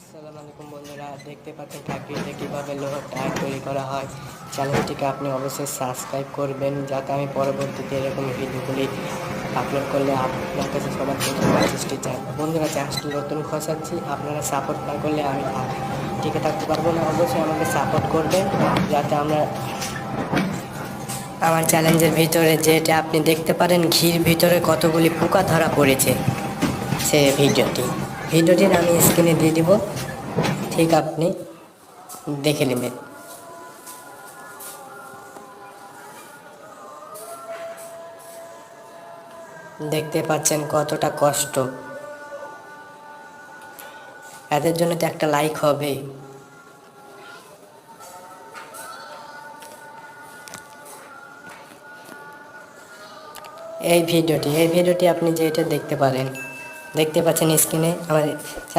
আসসালামু আলাইকুম বন্ধুরা, দেখতে পাচ্ছেন ঠাকুরিতে কীভাবে লোহার টায়ার তৈরি করা হয়। চ্যানেলটিকে আপনি অবশ্যই সাবস্ক্রাইব করবেন, যাতে আমি পরবর্তীতে এরকম ভিডিওগুলি আপলোড করলে আপনার কাছে সবার প্রথম মেসেজটি যায়। বন্ধুরা, চ্যানেলটি নতুন খসাচ্ছি, আপনারা সাপোর্ট না করলে আমি টিকে থাকতে পারবো না। অবশ্যই আমাকে সাপোর্ট করবেন, যাতে আমরা আমার চ্যালেঞ্জের ভিতরে যেটা আপনি দেখতে পারেন ঘির ভিতরে কতগুলি পোকা ধরা পড়েছে, সে ভিডিওটির আমি স্ক্রিনে দিয়ে দিব, ঠিক আপনি দেখে নেবেন। দেখতে পাচ্ছেন কতটা কষ্ট, এদের জন্য তো একটা লাইক হবে। এই ভিডিওটি আপনি যেটা দেখতে পাচ্ছেন স্ক্রিনে আমার চ্যানেল